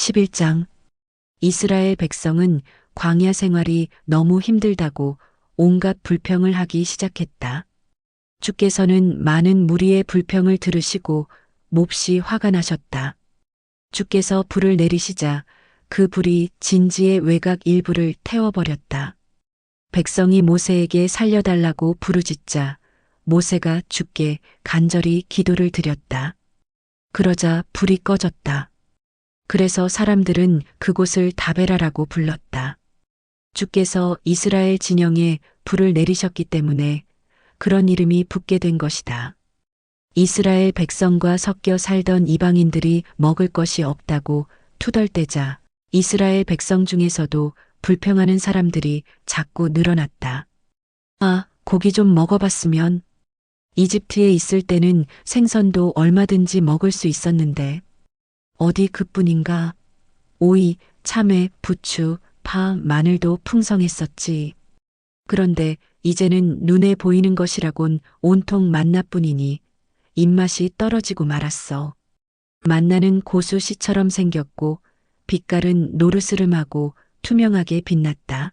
11장. 이스라엘 백성은 광야 생활이 너무 힘들다고 온갖 불평을 하기 시작했다. 주께서는 많은 무리의 불평을 들으시고 몹시 화가 나셨다. 주께서 불을 내리시자 그 불이 진지의 외곽 일부를 태워버렸다. 백성이 모세에게 살려달라고 부르짖자 모세가 주께 간절히 기도를 드렸다. 그러자 불이 꺼졌다. 그래서 사람들은 그곳을 다베라라고 불렀다. 주께서 이스라엘 진영에 불을 내리셨기 때문에 그런 이름이 붙게 된 것이다. 이스라엘 백성과 섞여 살던 이방인들이 먹을 것이 없다고 투덜대자 이스라엘 백성 중에서도 불평하는 사람들이 자꾸 늘어났다. 아, 고기 좀 먹어봤으면. 이집트에 있을 때는 생선도 얼마든지 먹을 수 있었는데 어디 그뿐인가? 오이, 참외, 부추, 파, 마늘도 풍성했었지. 그런데 이제는 눈에 보이는 것이라곤 온통 만나뿐이니 입맛이 떨어지고 말았어. 만나는 고수씨처럼 생겼고 빛깔은 노르스름하고 투명하게 빛났다.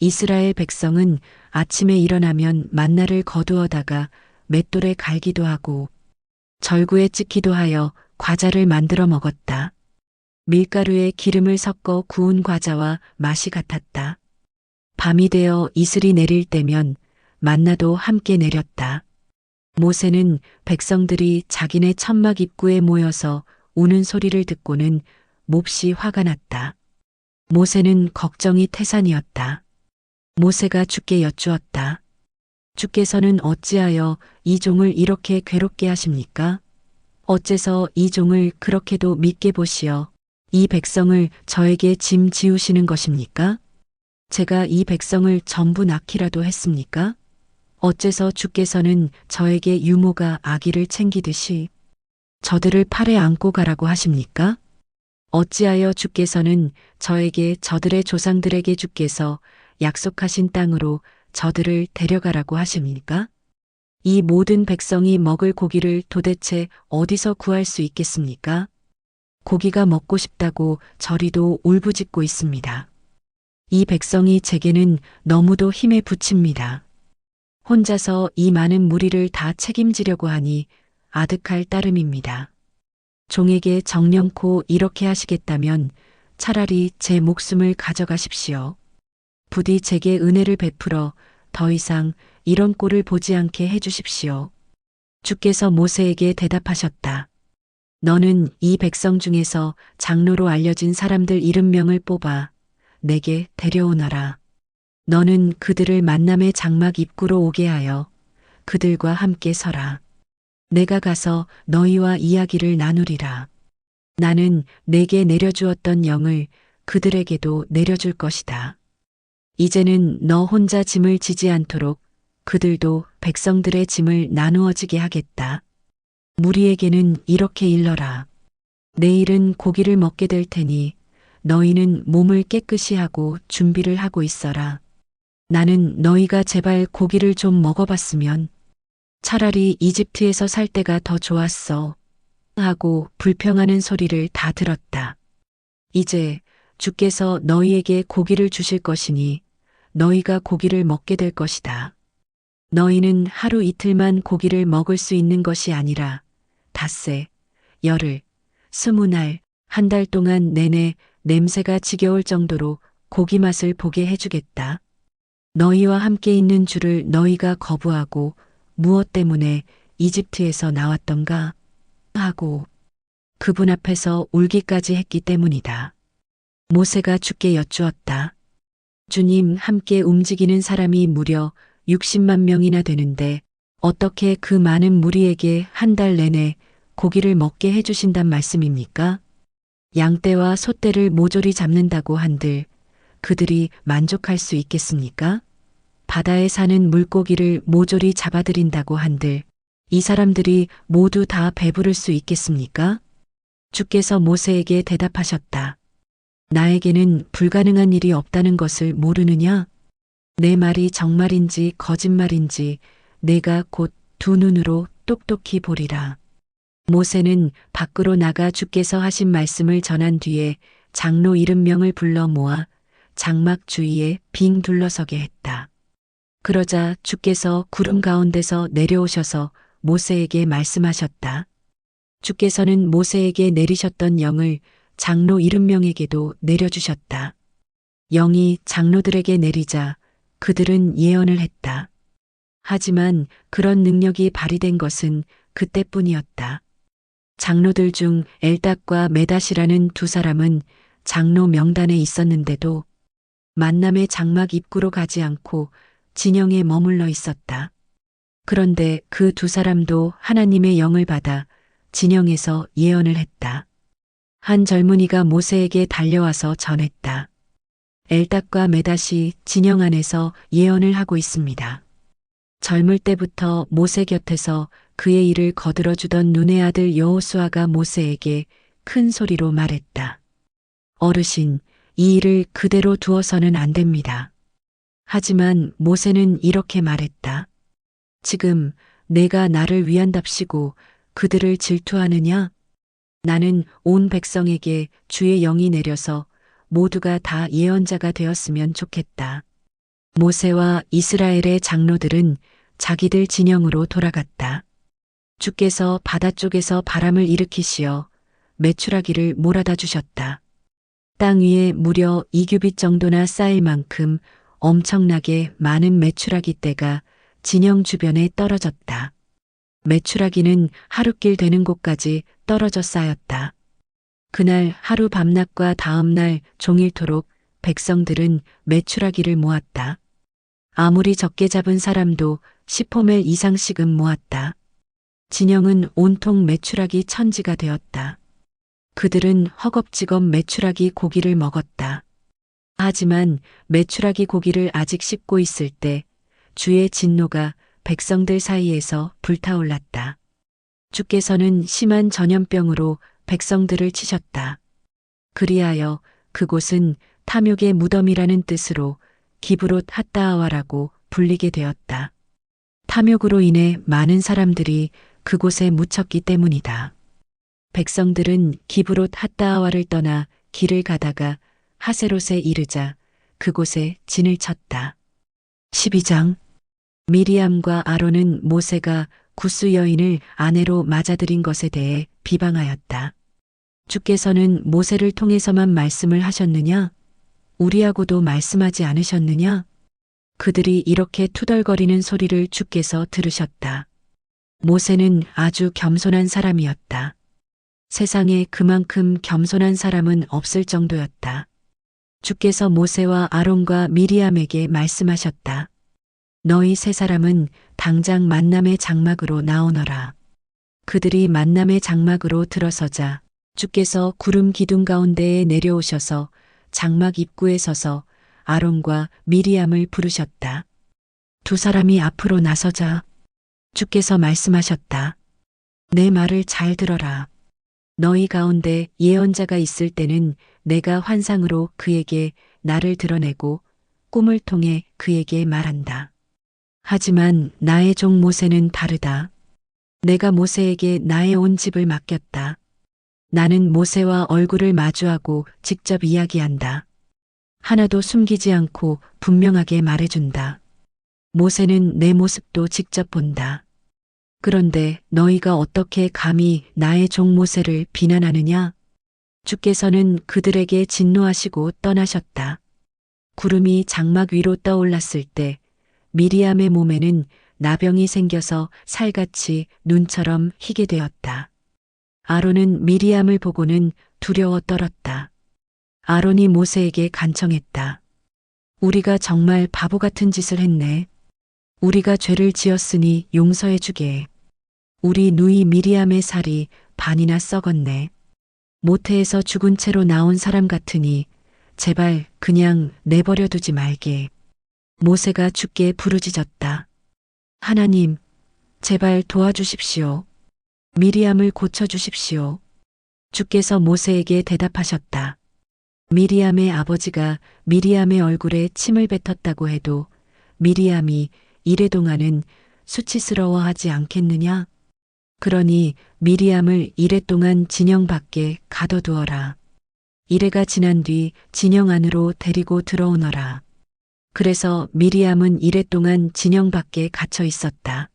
이스라엘 백성은 아침에 일어나면 만나를 거두어다가 맷돌에 갈기도 하고 절구에 찍기도 하여 과자를 만들어 먹었다. 밀가루에 기름을 섞어 구운 과자와 맛이 같았다. 밤이 되어 이슬이 내릴 때면 만나도 함께 내렸다. 모세는 백성들이 자기네 천막 입구에 모여서 우는 소리를 듣고는 몹시 화가 났다. 모세는 걱정이 태산이었다. 모세가 주께 여쭈었다. 주께서는 어찌하여 이 종을 이렇게 괴롭게 하십니까? 어째서 이 종을 그렇게도 믿게 보시어 이 백성을 저에게 짐 지우시는 것입니까? 제가 이 백성을 전부 낳기라도 했습니까? 어째서 주께서는 저에게 유모가 아기를 챙기듯이 저들을 팔에 안고 가라고 하십니까? 어찌하여 주께서는 저에게 저들의 조상들에게 주께서 약속하신 땅으로 저들을 데려가라고 하십니까? 이 모든 백성이 먹을 고기를 도대체 어디서 구할 수 있겠습니까? 고기가 먹고 싶다고 저리도 울부짖고 있습니다. 이 백성이 제게는 너무도 힘에 부칩니다. 혼자서 이 많은 무리를 다 책임지려고 하니 아득할 따름입니다. 종에게 정령코 이렇게 하시겠다면 차라리 제 목숨을 가져가십시오. 부디 제게 은혜를 베풀어 더 이상 이런 꼴을 보지 않게 해주십시오. 주께서 모세에게 대답하셨다. 너는 이 백성 중에서 장로로 알려진 사람들 이름명을 뽑아 내게 데려오너라. 너는 그들을 만남의 장막 입구로 오게 하여 그들과 함께 서라. 내가 가서 너희와 이야기를 나누리라. 나는 내게 내려주었던 영을 그들에게도 내려줄 것이다. 이제는 너 혼자 짐을 지지 않도록 그들도 백성들의 짐을 나누어지게 하겠다. 무리에게는 이렇게 일러라. 내일은 고기를 먹게 될 테니 너희는 몸을 깨끗이 하고 준비를 하고 있어라. 나는 너희가 제발 고기를 좀 먹어봤으면 차라리 이집트에서 살 때가 더 좋았어. 하고 불평하는 소리를 다 들었다. 이제 주께서 너희에게 고기를 주실 것이니 너희가 고기를 먹게 될 것이다. 너희는 하루 이틀만 고기를 먹을 수 있는 것이 아니라 닷새, 열흘, 20날, 한 달 동안 내내 냄새가 지겨울 정도로 고기 맛을 보게 해주겠다. 너희와 함께 있는 주를 너희가 거부하고 무엇 때문에 이집트에서 나왔던가 하고 그분 앞에서 울기까지 했기 때문이다. 모세가 주께 여쭈었다. 주님, 함께 움직이는 사람이 무려 60만 명이나 되는데 어떻게 그 많은 무리에게 한 달 내내 고기를 먹게 해주신단 말씀입니까? 양떼와 소떼를 모조리 잡는다고 한들 그들이 만족할 수 있겠습니까? 바다에 사는 물고기를 모조리 잡아들인다고 한들 이 사람들이 모두 다 배부를 수 있겠습니까? 주께서 모세에게 대답하셨다. 나에게는 불가능한 일이 없다는 것을 모르느냐? 내 말이 정말인지 거짓말인지 내가 곧 두 눈으로 똑똑히 보리라. 모세는 밖으로 나가 주께서 하신 말씀을 전한 뒤에 장로 70명을 불러 모아 장막 주위에 빙 둘러서게 했다. 그러자 주께서 구름 가운데서 내려오셔서 모세에게 말씀하셨다. 주께서는 모세에게 내리셨던 영을 장로 70명에게도 내려주셨다. 영이 장로들에게 내리자 그들은 예언을 했다. 하지만 그런 능력이 발휘된 것은 그때뿐이었다. 장로들 중 엘닥과 메닷이라는 두 사람은 장로 명단에 있었는데도 만남의 장막 입구로 가지 않고 진영에 머물러 있었다. 그런데 그 두 사람도 하나님의 영을 받아 진영에서 예언을 했다. 한 젊은이가 모세에게 달려와서 전했다. 엘닥과 메닷이 진영 안에서 예언을 하고 있습니다. 젊을 때부터 모세 곁에서 그의 일을 거들어주던 눈의 아들 여호수아가 모세에게 큰 소리로 말했다. 어르신, 이 일을 그대로 두어서는 안 됩니다. 하지만 모세는 이렇게 말했다. 지금 내가 나를 위한답시고 그들을 질투하느냐? 나는 온 백성에게 주의 영이 내려서 모두가 다 예언자가 되었으면 좋겠다. 모세와 이스라엘의 장로들은 자기들 진영으로 돌아갔다. 주께서 바다 쪽에서 바람을 일으키시어 메추라기를 몰아다 주셨다. 땅 위에 무려 2규빗 정도나 쌓일 만큼 엄청나게 많은 메추라기 떼가 진영 주변에 떨어졌다. 메추라기는 하룻길 되는 곳까지 떨어져 쌓였다. 그날 하루 밤낮과 다음 날 종일토록 백성들은 메추라기를 모았다. 아무리 적게 잡은 사람도 10호멜 이상씩은 모았다. 진영은 온통 메추라기 천지가 되었다. 그들은 허겁지겁 메추라기 고기를 먹었다. 하지만 메추라기 고기를 아직 씹고 있을 때 주의 진노가 백성들 사이에서 불타올랐다. 주께서는 심한 전염병으로 백성들을 치셨다. 그리하여 그곳은 탐욕의 무덤이라는 뜻으로 기브롯 핫다아와라고 불리게 되었다. 탐욕으로 인해 많은 사람들이 그곳에 묻혔기 때문이다. 백성들은 기브롯 핫다아와를 떠나 길을 가다가 하세롯에 이르자 그곳에 진을 쳤다. 12장 미리암과 아론은 모세가 구스 여인을 아내로 맞아들인 것에 대해 비방하였다. 주께서는 모세를 통해서만 말씀을 하셨느냐? 우리하고도 말씀하지 않으셨느냐? 그들이 이렇게 투덜거리는 소리를 주께서 들으셨다. 모세는 아주 겸손한 사람이었다. 세상에 그만큼 겸손한 사람은 없을 정도였다. 주께서 모세와 아론과 미리암에게 말씀하셨다. 너희 세 사람은 당장 만남의 장막으로 나오너라. 그들이 만남의 장막으로 들어서자 주께서 구름 기둥 가운데에 내려오셔서 장막 입구에 서서 아론과 미리암을 부르셨다. 두 사람이 앞으로 나서자 주께서 말씀하셨다. 내 말을 잘 들어라. 너희 가운데 예언자가 있을 때는 내가 환상으로 그에게 나를 드러내고 꿈을 통해 그에게 말한다. 하지만 나의 종 모세는 다르다. 내가 모세에게 나의 온 집을 맡겼다. 나는 모세와 얼굴을 마주하고 직접 이야기한다. 하나도 숨기지 않고 분명하게 말해준다. 모세는 내 모습도 직접 본다. 그런데 너희가 어떻게 감히 나의 종 모세를 비난하느냐? 주께서는 그들에게 진노하시고 떠나셨다. 구름이 장막 위로 떠올랐을 때 미리암의 몸에는 나병이 생겨서 살같이 눈처럼 희게 되었다. 아론은 미리암을 보고는 두려워 떨었다. 아론이 모세에게 간청했다. 우리가 정말 바보 같은 짓을 했네. 우리가 죄를 지었으니 용서해 주게. 우리 누이 미리암의 살이 반이나 썩었네. 모태에서 죽은 채로 나온 사람 같으니 제발 그냥 내버려 두지 말게. 모세가 주께 부르짖었다. 하나님, 제발 도와주십시오. 미리암을 고쳐주십시오. 주께서 모세에게 대답하셨다. 미리암의 아버지가 미리암의 얼굴에 침을 뱉었다고 해도 미리암이 이래 동안은 수치스러워하지 않겠느냐? 그러니 미리암을 이레 동안 진영 밖에 가둬두어라. 이레가 지난 뒤 진영 안으로 데리고 들어오너라. 그래서 미리암은 이레 동안 진영 밖에 갇혀 있었다.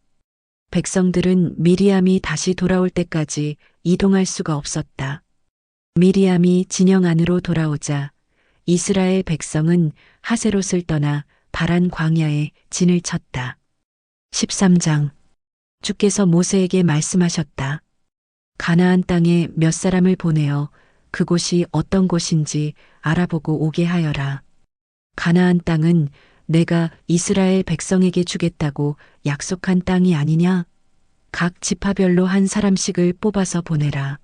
백성들은 미리암이 다시 돌아올 때까지 이동할 수가 없었다. 미리암이 진영 안으로 돌아오자 이스라엘 백성은 하세롯을 떠나 바란 광야에 진을 쳤다. 13장. 주께서 모세에게 말씀하셨다. 가나안 땅에 몇 사람을 보내어 그곳이 어떤 곳인지 알아보고 오게 하여라. 가나안 땅은 내가 이스라엘 백성에게 주겠다고 약속한 땅이 아니냐? 각 지파별로 한 사람씩을 뽑아서 보내라.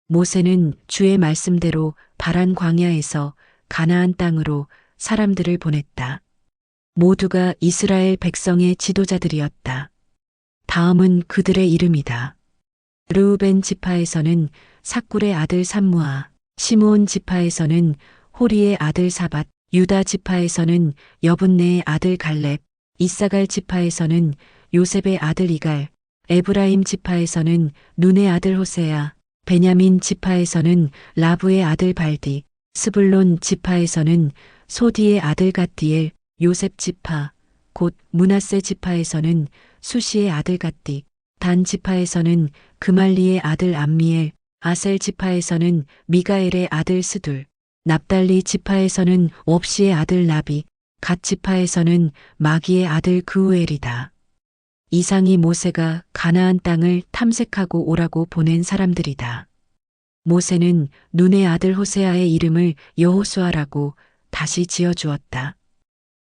모세는 주의 말씀대로 바란 광야에서 가나안 땅으로 사람들을 보냈다. 모두가 이스라엘 백성의 지도자들이었다. 다음은 그들의 이름이다. 르우벤 지파에서는 삭굴의 아들 삼무아, 시므온 지파에서는 호리의 아들 사밧, 유다 지파에서는 여분네의 아들 갈렙, 이사갈 지파에서는 요셉의 아들 이갈, 에브라임 지파에서는 눈의 아들 호세야, 베냐민 지파에서는 라브의 아들 발디, 스불론 지파에서는 소디의 아들 갓디엘, 요셉 지파, 곧 므낫세 지파에서는 수시의 아들 갓디, 단 지파에서는 그말리의 아들 암미엘, 아셀 지파에서는 미가엘의 아들 스둘, 납달리 지파에서는 옵시의 아들 나비, 갓 지파에서는 마기의 아들 그우엘이다. 이상이 모세가 가나안 땅을 탐색하고 오라고 보낸 사람들이다. 모세는 눈의 아들 호세아의 이름을 여호수아라고 다시 지어주었다.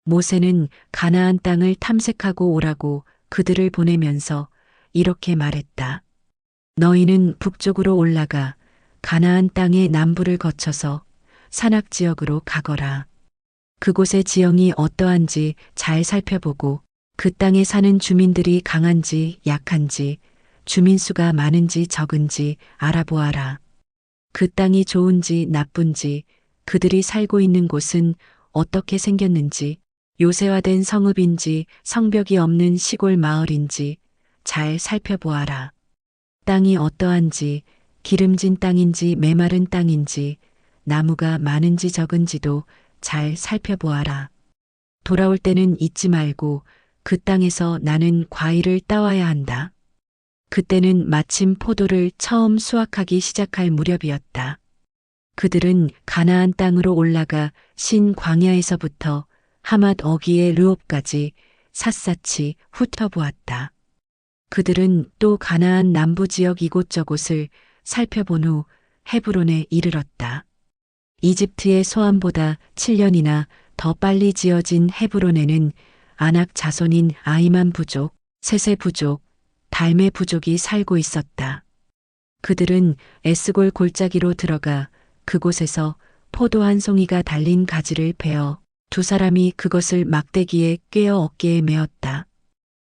모세는 가나안 땅을 탐색하고 오라고 그들을 보내면서 이렇게 말했다. 너희는 북쪽으로 올라가 가나안 땅의 남부를 거쳐서 산악 지역으로 가거라. 그곳의 지형이 어떠한지 잘 살펴보고 그 땅에 사는 주민들이 강한지 약한지 주민 수가 많은지 적은지 알아보아라. 그 땅이 좋은지 나쁜지 그들이 살고 있는 곳은 어떻게 생겼는지 요새화된 성읍인지 성벽이 없는 시골 마을인지 잘 살펴보아라. 땅이 어떠한지 기름진 땅인지 메마른 땅인지 나무가 많은지 적은지도 잘 살펴보아라. 돌아올 때는 잊지 말고 그 땅에서 나는 과일을 따와야 한다. 그때는 마침 포도를 처음 수확하기 시작할 무렵이었다. 그들은 가나안 땅으로 올라가 신 광야에서부터 하맛 어기의 르옵까지 샅샅이 훑어보았다. 그들은 또 가나안 남부 지역 이곳저곳을 살펴본 후 헤브론에 이르렀다. 이집트의 소암보다 7년이나 더 빨리 지어진 헤브론에는 아낙 자손인 아이만 부족, 세세 부족, 달메 부족이 살고 있었다. 그들은 에스골 골짜기로 들어가 그곳에서 포도 한 송이가 달린 가지를 베어 두 사람이 그것을 막대기에 꿰어 어깨에 메었다.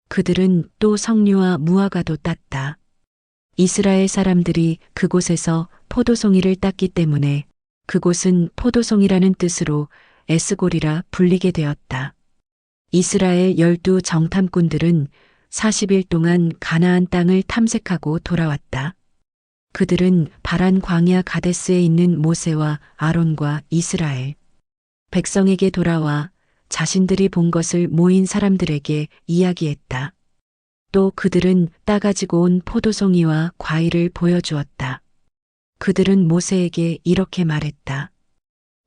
그들은 또 석류와 무화과도 땄다. 이스라엘 사람들이 그곳에서 포도송이를 땄기 때문에 그곳은 포도송이라는 뜻으로 에스골이라 불리게 되었다. 이스라엘 12 정탐꾼들은 40일 동안 가나안 땅을 탐색하고 돌아왔다. 그들은 바란 광야 가데스에 있는 모세와 아론과 이스라엘 백성에게 돌아와 자신들이 본 것을 모인 사람들에게 이야기했다. 또 그들은 따가지고 온 포도송이와 과일을 보여주었다. 그들은 모세에게 이렇게 말했다.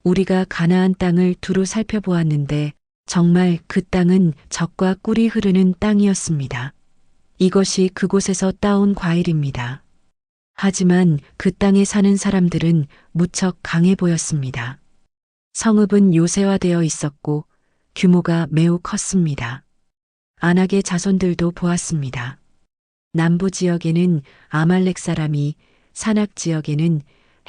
우리가 가나안 땅을 두루 살펴보았는데 정말 그 땅은 젖과 꿀이 흐르는 땅이었습니다. 이것이 그곳에서 따온 과일입니다. 하지만 그 땅에 사는 사람들은 무척 강해 보였습니다. 성읍은 요새화되어 있었고 규모가 매우 컸습니다. 아낙의 자손들도 보았습니다. 남부 지역에는 아말렉 사람이, 산악 지역에는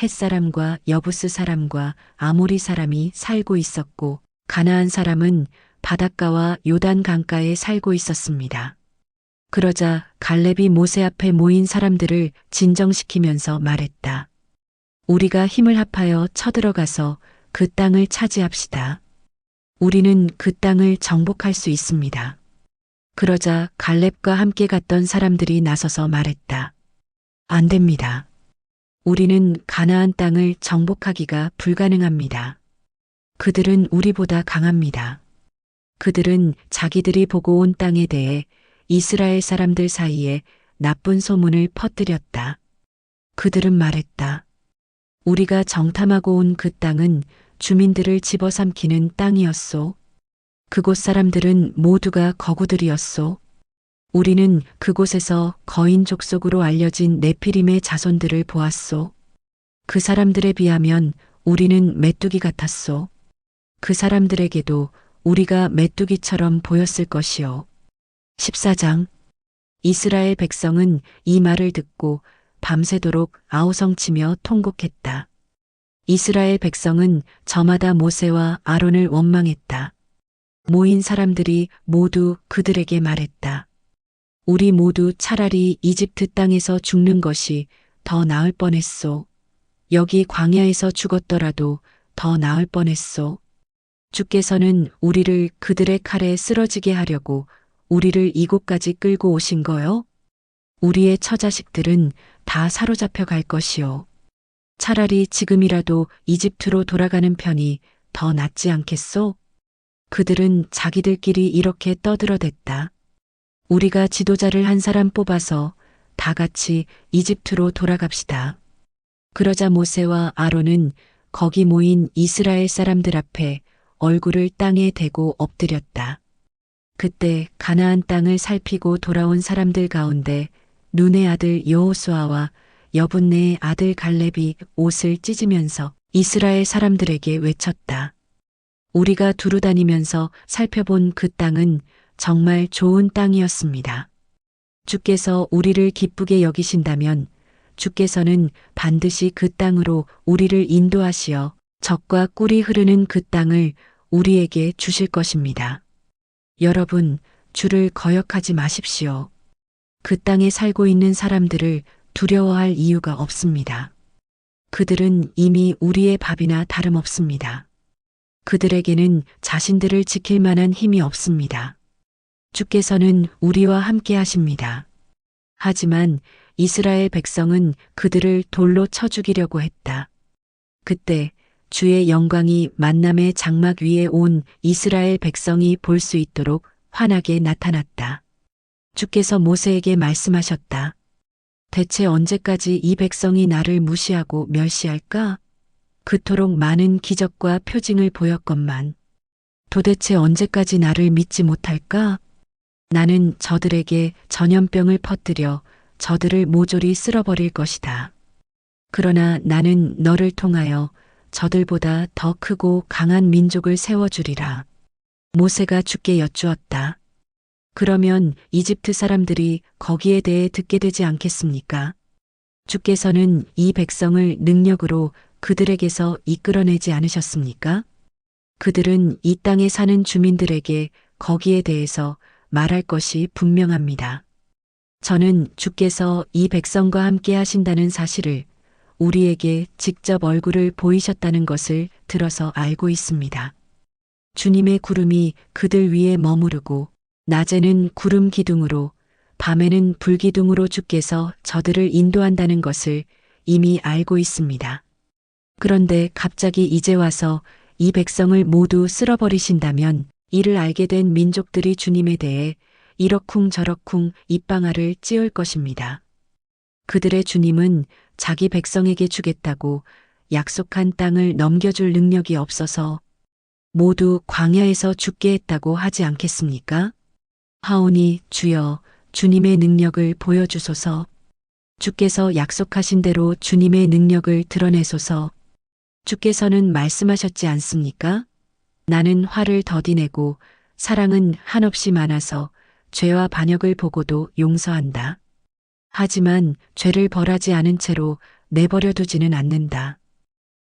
헷 사람과 여부스 사람과 아모리 사람이 살고 있었고 가나안 사람은 바닷가와 요단 강가에 살고 있었습니다. 그러자 갈렙이 모세 앞에 모인 사람들을 진정시키면서 말했다. 우리가 힘을 합하여 쳐들어가서 그 땅을 차지합시다. 우리는 그 땅을 정복할 수 있습니다. 그러자 갈렙과 함께 갔던 사람들이 나서서 말했다. 안 됩니다. 우리는 가나안 땅을 정복하기가 불가능합니다. 그들은 우리보다 강합니다. 그들은 자기들이 보고 온 땅에 대해 이스라엘 사람들 사이에 나쁜 소문을 퍼뜨렸다. 그들은 말했다. 우리가 정탐하고 온 그 땅은 주민들을 집어삼키는 땅이었소. 그곳 사람들은 모두가 거구들이었소. 우리는 그곳에서 거인 족속으로 알려진 네피림의 자손들을 보았소. 그 사람들에 비하면 우리는 메뚜기 같았소. 그 사람들에게도 우리가 메뚜기처럼 보였을 것이요. 14장. 이스라엘 백성은 이 말을 듣고 밤새도록 아우성치며 통곡했다. 이스라엘 백성은 저마다 모세와 아론을 원망했다. 모인 사람들이 모두 그들에게 말했다. 우리 모두 차라리 이집트 땅에서 죽는 것이 더 나을 뻔했소. 여기 광야에서 죽었더라도 더 나을 뻔했소. 주께서는 우리를 그들의 칼에 쓰러지게 하려고 우리를 이곳까지 끌고 오신 거요? 우리의 처자식들은 다 사로잡혀 갈 것이요. 차라리 지금이라도 이집트로 돌아가는 편이 더 낫지 않겠소? 그들은 자기들끼리 이렇게 떠들어댔다. 우리가 지도자를 한 사람 뽑아서 다 같이 이집트로 돌아갑시다. 그러자 모세와 아론은 거기 모인 이스라엘 사람들 앞에 얼굴을 땅에 대고 엎드렸다. 그때 가나안 땅을 살피고 돌아온 사람들 가운데 눈의 아들 여호수아와 여분네의 아들 갈렙이 옷을 찢으면서 이스라엘 사람들에게 외쳤다. 우리가 두루 다니면서 살펴본 그 땅은 정말 좋은 땅이었습니다. 주께서 우리를 기쁘게 여기신다면 주께서는 반드시 그 땅으로 우리를 인도하시어 젖과 꿀이 흐르는 그 땅을 우리에게 주실 것입니다. 여러분, 주를 거역하지 마십시오. 그 땅에 살고 있는 사람들을 두려워할 이유가 없습니다. 그들은 이미 우리의 밥이나 다름없습니다. 그들에게는 자신들을 지킬 만한 힘이 없습니다. 주께서는 우리와 함께 하십니다. 하지만 이스라엘 백성은 그들을 돌로 쳐 죽이려고 했다. 그때 주의 영광이 만남의 장막 위에 온 이스라엘 백성이 볼 수 있도록 환하게 나타났다. 주께서 모세에게 말씀하셨다. 대체 언제까지 이 백성이 나를 무시하고 멸시할까? 그토록 많은 기적과 표징을 보였건만 도대체 언제까지 나를 믿지 못할까? 나는 저들에게 전염병을 퍼뜨려 저들을 모조리 쓸어버릴 것이다. 그러나 나는 너를 통하여 저들보다 더 크고 강한 민족을 세워주리라. 모세가 주께 여쭈었다. 그러면 이집트 사람들이 거기에 대해 듣게 되지 않겠습니까? 주께서는 이 백성을 능력으로 그들에게서 이끌어내지 않으셨습니까? 그들은 이 땅에 사는 주민들에게 거기에 대해서 말할 것이 분명합니다. 저는 주께서 이 백성과 함께 하신다는 사실을 우리에게 직접 얼굴을 보이셨다는 것을 들어서 알고 있습니다. 주님의 구름이 그들 위에 머무르고 낮에는 구름 기둥으로 밤에는 불 기둥으로 주께서 저들을 인도한다는 것을 이미 알고 있습니다. 그런데 갑자기 이제 와서 이 백성을 모두 쓸어버리신다면 이를 알게 된 민족들이 주님에 대해 이러쿵저러쿵 입방아를 찌울 것입니다. 그들의 주님은 자기 백성에게 주겠다고 약속한 땅을 넘겨줄 능력이 없어서 모두 광야에서 죽게 했다고 하지 않겠습니까? 하오니 주여 주님의 능력을 보여주소서. 주께서 약속하신 대로 주님의 능력을 드러내소서. 주께서는 말씀하셨지 않습니까? 나는 화를 더디내고 사랑은 한없이 많아서 죄와 반역을 보고도 용서한다. 하지만 죄를 벌하지 않은 채로 내버려 두지는 않는다.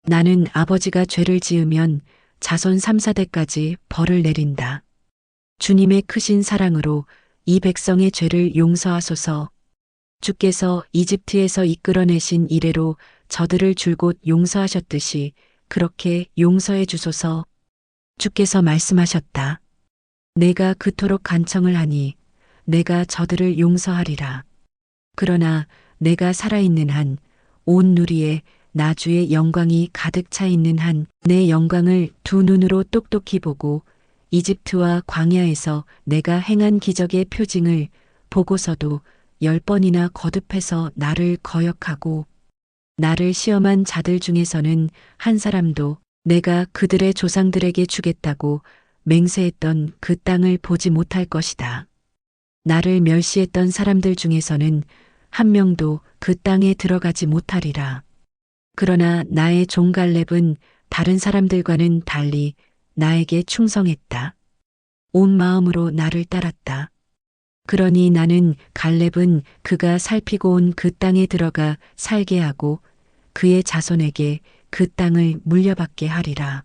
나는 아버지가 죄를 지으면 자손 3, 4대까지 벌을 내린다. 주님의 크신 사랑으로 이 백성의 죄를 용서하소서. 주께서 이집트에서 이끌어내신 이래로 저들을 줄곧 용서하셨듯이 그렇게 용서해 주소서. 주께서 말씀하셨다. 내가 그토록 간청을 하니 내가 저들을 용서하리라. 그러나 내가 살아있는 한, 온 누리에 나주의 영광이 가득 차 있는 한, 내 영광을 두 눈으로 똑똑히 보고 이집트와 광야에서 내가 행한 기적의 표징을 보고서도 10번이나 거듭해서 나를 거역하고 나를 시험한 자들 중에서는 한 사람도 내가 그들의 조상들에게 주겠다고 맹세했던 그 땅을 보지 못할 것이다. 나를 멸시했던 사람들 중에서는 한 명도 그 땅에 들어가지 못하리라. 그러나 나의 종 갈렙은 다른 사람들과는 달리 나에게 충성했다. 온 마음으로 나를 따랐다. 그러니 나는 갈렙은 그가 살피고 온 그 땅에 들어가 살게 하고 그의 자손에게 그 땅을 물려받게 하리라.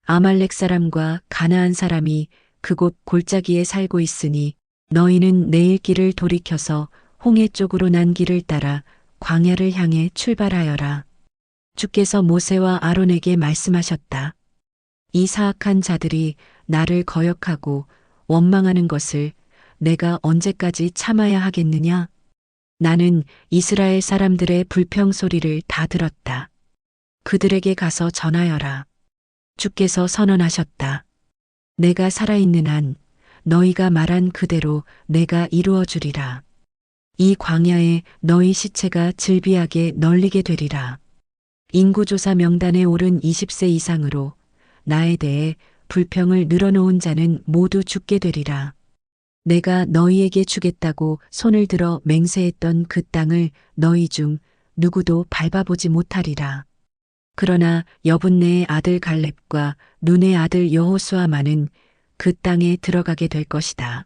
아말렉 사람과 가나안 사람이 그곳 골짜기에 살고 있으니 너희는 내일 길을 돌이켜서 홍해 쪽으로 난 길을 따라 광야를 향해 출발하여라. 주께서 모세와 아론에게 말씀하셨다. 이 사악한 자들이 나를 거역하고 원망하는 것을 내가 언제까지 참아야 하겠느냐? 나는 이스라엘 사람들의 불평 소리를 다 들었다. 그들에게 가서 전하여라. 주께서 선언하셨다. 내가 살아있는 한 너희가 말한 그대로 내가 이루어 주리라. 이 광야에 너희 시체가 즐비하게 널리게 되리라. 인구조사 명단에 오른 20세 이상으로 나에 대해 불평을 늘어놓은 자는 모두 죽게 되리라. 내가 너희에게 주겠다고 손을 들어 맹세했던 그 땅을 너희 중 누구도 밟아보지 못하리라. 그러나 여분네의 아들 갈렙과 눈의 아들 여호수아만은 그 땅에 들어가게 될 것이다.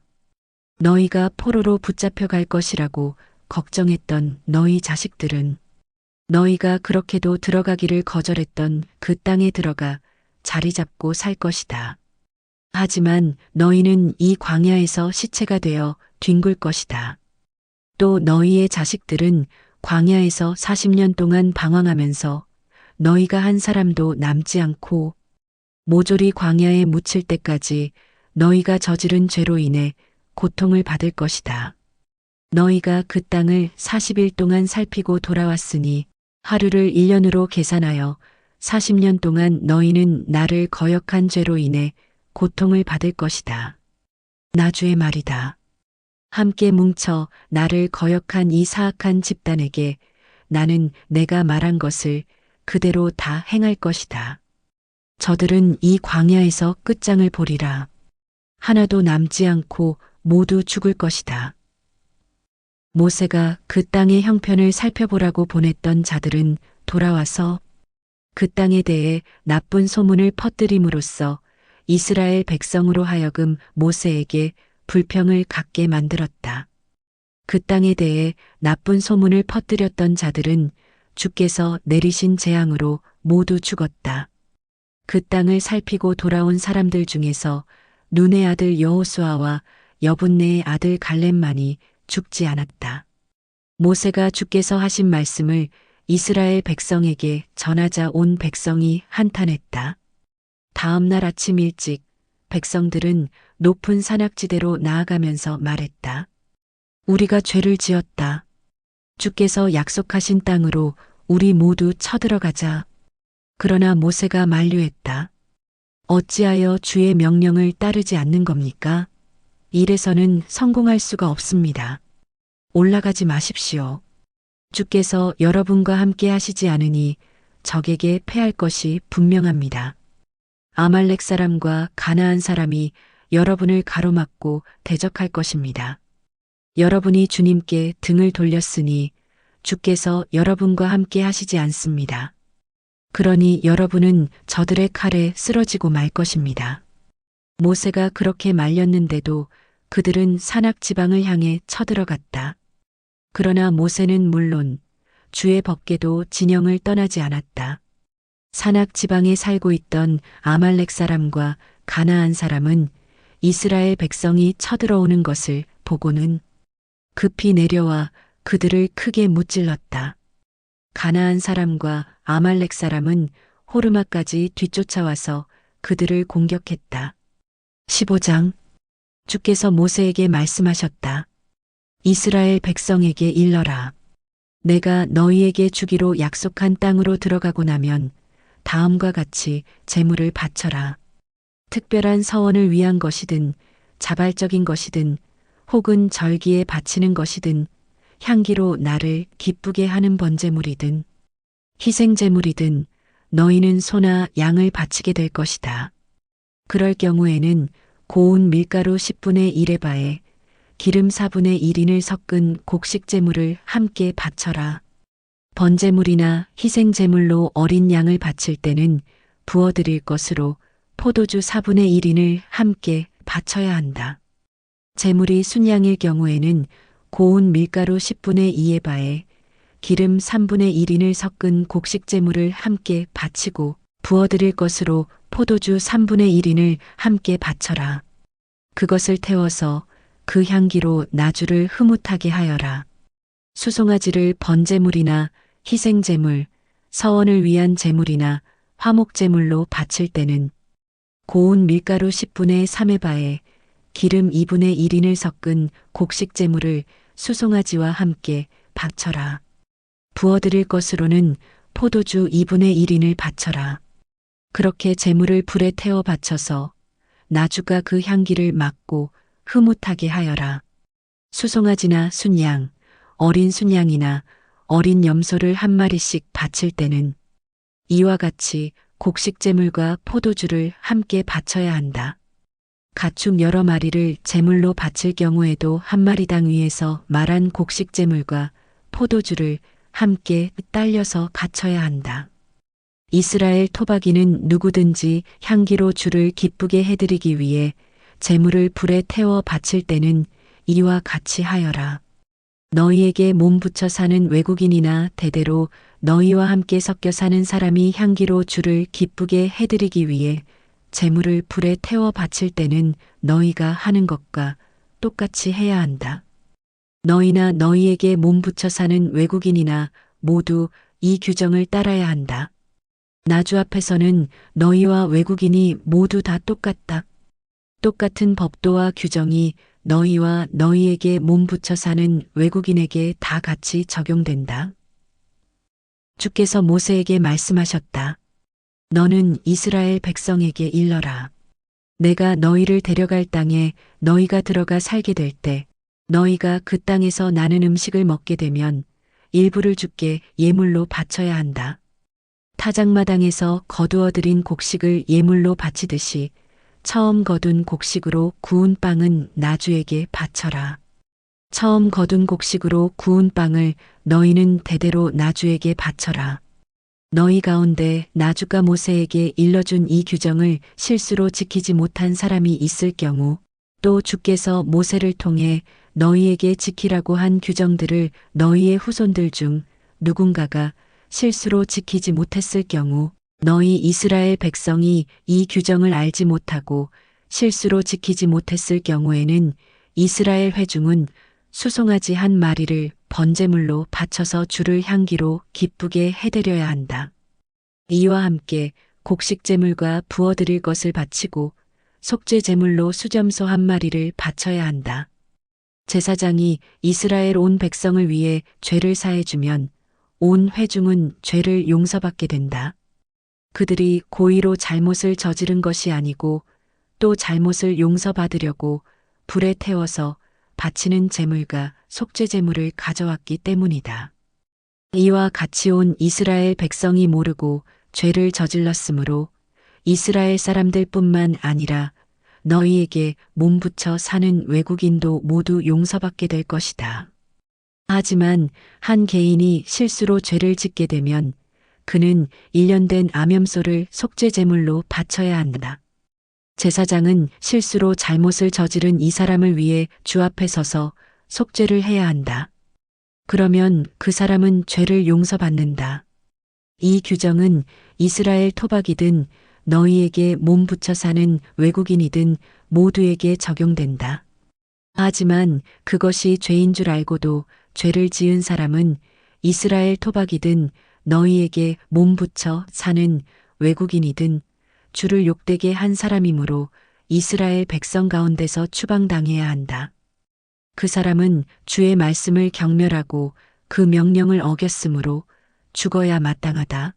너희가 포로로 붙잡혀 갈 것이라고 걱정했던 너희 자식들은 너희가 그렇게도 들어가기를 거절했던 그 땅에 들어가 자리 잡고 살 것이다. 하지만 너희는 이 광야에서 시체가 되어 뒹굴 것이다. 또 너희의 자식들은 광야에서 40년 동안 방황하면서 너희가 한 사람도 남지 않고 모조리 광야에 묻힐 때까지 너희가 저지른 죄로 인해 고통을 받을 것이다. 너희가 그 땅을 40일 동안 살피고 돌아왔으니 하루를 1년으로 계산하여 40년 동안 너희는 나를 거역한 죄로 인해 고통을 받을 것이다. 나주의 말이다. 함께 뭉쳐 나를 거역한 이 사악한 집단에게 나는 내가 말한 것을 그대로 다 행할 것이다. 저들은 이 광야에서 끝장을 보리라. 하나도 남지 않고 모두 죽을 것이다. 모세가 그 땅의 형편을 살펴보라고 보냈던 자들은 돌아와서 그 땅에 대해 나쁜 소문을 퍼뜨림으로써 이스라엘 백성으로 하여금 모세에게 불평을 갖게 만들었다. 그 땅에 대해 나쁜 소문을 퍼뜨렸던 자들은 주께서 내리신 재앙으로 모두 죽었다. 그 땅을 살피고 돌아온 사람들 중에서 눈의 아들 여호수아와 여분네의 아들 갈렙만이 죽지 않았다. 모세가 주께서 하신 말씀을 이스라엘 백성에게 전하자 온 백성이 한탄했다. 다음 날 아침 일찍 백성들은 높은 산악지대로 나아가면서 말했다. 우리가 죄를 지었다. 주께서 약속하신 땅으로 우리 모두 쳐들어가자. 그러나 모세가 만류했다. 어찌하여 주의 명령을 따르지 않는 겁니까? 이래서는 성공할 수가 없습니다. 올라가지 마십시오. 주께서 여러분과 함께 하시지 않으니 적에게 패할 것이 분명합니다. 아말렉 사람과 가나안 사람이 여러분을 가로막고 대적할 것입니다. 여러분이 주님께 등을 돌렸으니 주께서 여러분과 함께 하시지 않습니다. 그러니 여러분은 저들의 칼에 쓰러지고 말 것입니다. 모세가 그렇게 말렸는데도 그들은 산악 지방을 향해 쳐들어갔다. 그러나 모세는 물론 주의 법궤도 진영을 떠나지 않았다. 산악 지방에 살고 있던 아말렉 사람과 가나안 사람은 이스라엘 백성이 쳐들어오는 것을 보고는 급히 내려와 그들을 크게 무찔렀다. 가나안 사람과 아말렉 사람은 호르마까지 뒤쫓아와서 그들을 공격했다. 15장. 주께서 모세에게 말씀하셨다. 이스라엘 백성에게 일러라. 내가 너희에게 주기로 약속한 땅으로 들어가고 나면 다음과 같이 제물을 바쳐라. 특별한 서원을 위한 것이든 자발적인 것이든 혹은 절기에 바치는 것이든 향기로 나를 기쁘게 하는 번제물이든 희생제물이든 너희는 소나 양을 바치게 될 것이다. 그럴 경우에는 고운 밀가루 10분의 1에바에 기름 4분의 1인을 섞은 곡식제물을 함께 바쳐라. 번제물이나 희생제물로 어린 양을 바칠 때는 부어드릴 것으로 포도주 4분의 1인을 함께 바쳐야 한다. 제물이 순양일 경우에는 고운 밀가루 10분의 2에바에 기름 3분의 1인을 섞은 곡식제물을 함께 바치고 부어드릴 것으로 포도주 3분의 1인을 함께 바쳐라. 그것을 태워서 그 향기로 나주를 흐뭇하게 하여라. 수송아지를 번제물이나 희생제물, 서원을 위한 제물이나 화목제물로 바칠 때는 고운 밀가루 10분의 3에바에 기름 2분의 1인을 섞은 곡식제물을 수송아지와 함께 바쳐라. 부어드릴 것으로는 포도주 2분의 1인을 바쳐라. 그렇게 제물을 불에 태워 바쳐서 나주가 그 향기를 맡고 흐뭇하게 하여라. 수송아지나 순양, 어린 순양이나 어린 염소를 한 마리씩 바칠 때는 이와 같이 곡식제물과 포도주를 함께 바쳐야 한다. 가축 여러 마리를 제물로 바칠 경우에도 한 마리당 위에서 말한 곡식제물과 포도주를 함께 딸려서 바쳐야 한다. 이스라엘 토박이는 누구든지 향기로 주를 기쁘게 해드리기 위해 제물을 불에 태워 바칠 때는 이와 같이 하여라. 너희에게 몸 붙여 사는 외국인이나 대대로 너희와 함께 섞여 사는 사람이 향기로 주를 기쁘게 해드리기 위해 제물을 불에 태워 바칠 때는 너희가 하는 것과 똑같이 해야 한다. 너희나 너희에게 몸 붙여 사는 외국인이나 모두 이 규정을 따라야 한다. 나주 앞에서는 너희와 외국인이 모두 다 똑같다. 똑같은 법도와 규정이 너희와 너희에게 몸 붙여 사는 외국인에게 다 같이 적용된다. 주께서 모세에게 말씀하셨다. 너는 이스라엘 백성에게 일러라. 내가 너희를 데려갈 땅에 너희가 들어가 살게 될 때 너희가 그 땅에서 나는 음식을 먹게 되면 일부를 주께 예물로 바쳐야 한다. 타작마당에서 거두어 들인 곡식을 예물로 바치듯이 처음 거둔 곡식으로 구운 빵은 나주에게 바쳐라. 처음 거둔 곡식으로 구운 빵을 너희는 대대로 나주에게 바쳐라. 너희 가운데 나주가 모세에게 일러준 이 규정을 실수로 지키지 못한 사람이 있을 경우 또 주께서 모세를 통해 너희에게 지키라고 한 규정들을 너희의 후손들 중 누군가가 실수로 지키지 못했을 경우 너희 이스라엘 백성이 이 규정을 알지 못하고 실수로 지키지 못했을 경우에는 이스라엘 회중은 수송아지 한 마리를 번제물로 바쳐서 주를 향기로 기쁘게 해드려야 한다. 이와 함께 곡식제물과 부어드릴 것을 바치고 속죄제물로 수점소 한 마리를 바쳐야 한다. 제사장이 이스라엘 온 백성을 위해 죄를 사해주면 온 회중은 죄를 용서받게 된다. 그들이 고의로 잘못을 저지른 것이 아니고 또 잘못을 용서받으려고 불에 태워서 바치는 제물과 속죄제물을 가져왔기 때문이다. 이와 같이 온 이스라엘 백성이 모르고 죄를 저질렀으므로 이스라엘 사람들뿐만 아니라 너희에게 몸 붙여 사는 외국인도 모두 용서받게 될 것이다. 하지만 한 개인이 실수로 죄를 짓게 되면 그는 1년 된 암염소를 속죄제물로 바쳐야 한다. 제사장은 실수로 잘못을 저지른 이 사람을 위해 주 앞에 서서 속죄를 해야 한다. 그러면 그 사람은 죄를 용서받는다. 이 규정은 이스라엘 토박이든 너희에게 몸 붙여 사는 외국인이든 모두에게 적용된다. 하지만 그것이 죄인 줄 알고도 죄를 지은 사람은 이스라엘 토박이든 너희에게 몸 붙여 사는 외국인이든 주를 욕되게 한 사람이므로 이스라엘 백성 가운데서 추방당해야 한다. 그 사람은 주의 말씀을 경멸하고 그 명령을 어겼으므로 죽어야 마땅하다.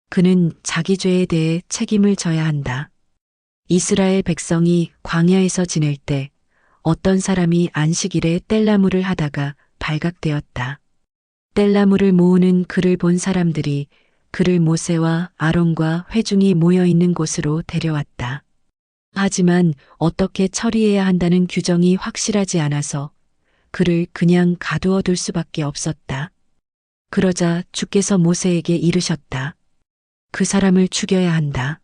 그는 자기 죄에 대해 책임을 져야 한다. 이스라엘 백성이 광야에서 지낼 때 어떤 사람이 안식일에 뗄나무를 하다가 발각되었다. 뗄나무를 모으는 그를 본 사람들이 그를 모세와 아론과 회중이 모여 있는 곳으로 데려왔다. 하지만 어떻게 처리해야 한다는 규정이 확실하지 않아서 그를 그냥 가두어 둘 수밖에 없었다. 그러자 주께서 모세에게 이르셨다. 그 사람을 죽여야 한다.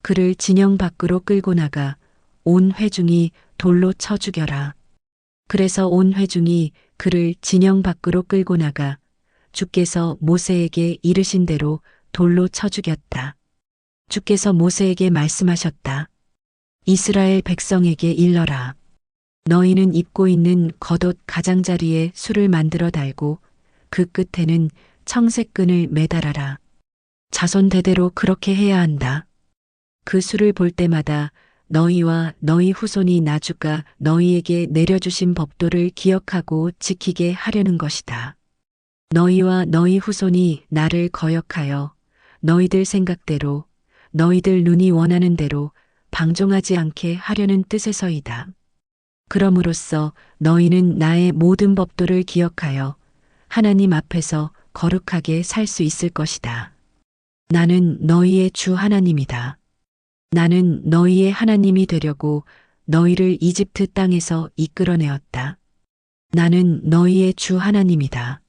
그를 진영 밖으로 끌고 나가 온 회중이 돌로 쳐 죽여라. 그래서 온 회중이 그를 진영 밖으로 끌고 나가 주께서 모세에게 이르신 대로 돌로 쳐 죽였다. 주께서 모세에게 말씀하셨다. 이스라엘 백성에게 일러라. 너희는 입고 있는 겉옷 가장자리에 술을 만들어 달고 그 끝에는 청색 끈을 매달아라. 자손 대대로 그렇게 해야 한다. 그 수를 볼 때마다 너희와 너희 후손이 나주가 너희에게 내려주신 법도를 기억하고 지키게 하려는 것이다. 너희와 너희 후손이 나를 거역하여 너희들 생각대로 너희들 눈이 원하는 대로 방종하지 않게 하려는 뜻에서이다. 그럼으로써 너희는 나의 모든 법도를 기억하여 하나님 앞에서 거룩하게 살 수 있을 것이다. 나는 너희의 주 하나님이다. 나는 너희의 하나님이 되려고 너희를 이집트 땅에서 이끌어내었다. 나는 너희의 주 하나님이다.